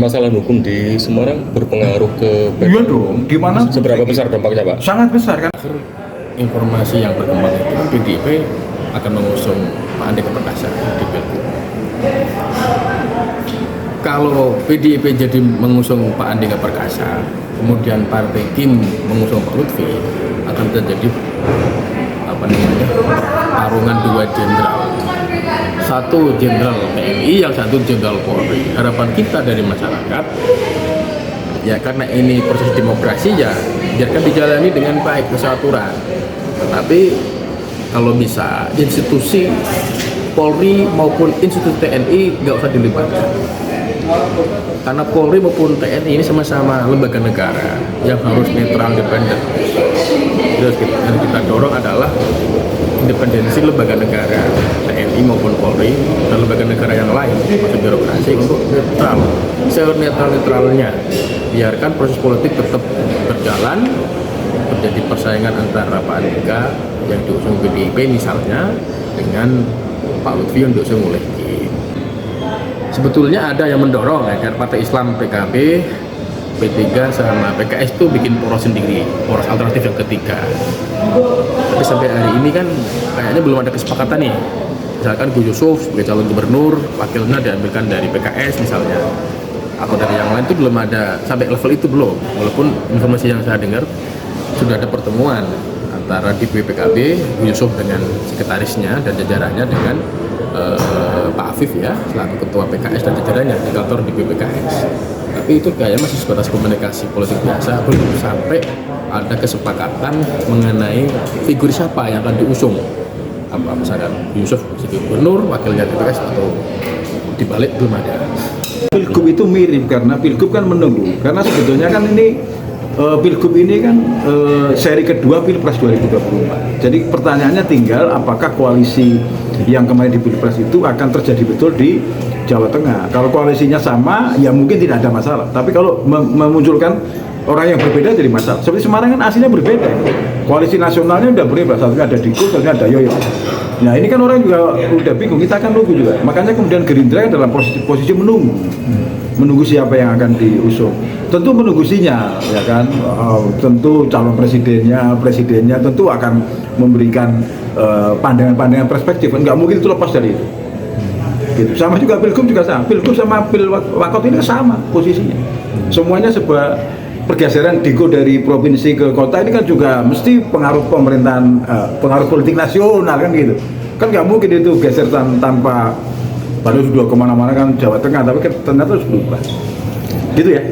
masalah hukum di Semarang berpengaruh ke Iya dong, gimana? seberapa besar dampaknya Pak? Sangat besar kan? Informasi yang berkembang itu kan PDIP akan mengusung Pak Andika Perkasa di Pilgub. Kalau PDIP jadi mengusung Pak Andika Perkasa, kemudian Partai Kim mengusung Pak Lutfi, akan terjadi tarungan dua jenderal. Satu jenderal TNI, yang satu jenderal Polri. Harapan kita dari masyarakat, ya karena ini proses demokrasi, ya biarkan dijalani dengan baik, sesuai aturan. Tetapi kalau bisa institusi Polri maupun institusi TNI nggak usah dilibatkan, karena Polri maupun TNI ini sama-sama lembaga negara yang harus netral, independen. Terus yang kita dorong adalah independensi lembaga negara TNI maupun Polri dan lembaga negara yang lain masuk birokrasi untuk netral, senetral-netralnya. Biarkan proses politik tetap berjalan, terjadi persaingan antara Pak Andika yang diusung PDIP misalnya dengan Pak Lutfi yang diusung oleh Kim. Sebetulnya ada yang mendorong agar Partai Islam PKB, P3 sama PKS itu bikin poros sendiri, poros alternatif yang ketiga. Tapi sampai hari ini kan kayaknya belum ada kesepakatan nih. Misalkan Gus Yusuf sebagai calon gubernur, wakilnya diambilkan dari PKS misalnya, atau dari yang lain, itu belum ada sampai level itu belum. Walaupun informasi yang saya dengar sudah ada pertemuan antara DPP PKB, Gus Yusuf dengan sekretarisnya dan jajarannya dengan Pak Afif ya, selaku ketua PKS dan jajarannya di kantor DPP PKS. Tapi itu kayaknya masih sebatas komunikasi politik biasa, belum sampai ada kesepakatan mengenai figur siapa yang akan diusung. Apa misalkan Yusuf sebagai gubernur, wakilnya PKS, atau dibalik belum ada. Pilgub itu mirip karena Pilgub kan menunggu. Karena sebetulnya kan ini Pilgub ini kan seri kedua Pilpres 2024. Jadi pertanyaannya tinggal apakah koalisi yang kemarin di Pilpres itu akan terjadi betul di Jawa Tengah. Kalau koalisinya sama, ya mungkin tidak ada masalah. Tapi kalau memunculkan orang yang berbeda jadi masalah. Seperti Semarang kan aslinya berbeda. Koalisi nasionalnya udah berbeda. Satunya ada Diko, satunya ada Yoyo. Nah ini kan orang juga udah bingung. Kita akan nunggu juga. Makanya kemudian Gerindra dalam posisi menunggu siapa yang akan diusung. Tentu menunggu sinyal, ya kan. Tentu calon presidennya tentu akan memberikan pandangan-pandangan perspektif. Nggak mungkin itu lepas dari itu. Gitu. Sama juga Pilgub juga sama. Pilgub sama Pilwakot ini sama posisinya. Semuanya sebuah pergeseran Diko dari provinsi ke kota ini kan juga mesti pengaruh pemerintahan, pengaruh politik nasional kan gitu. Kan nggak mungkin itu geser tanpa baru sudah kemana-mana kan Jawa Tengah, tapi kan ternyata harus berubah. Gitu ya.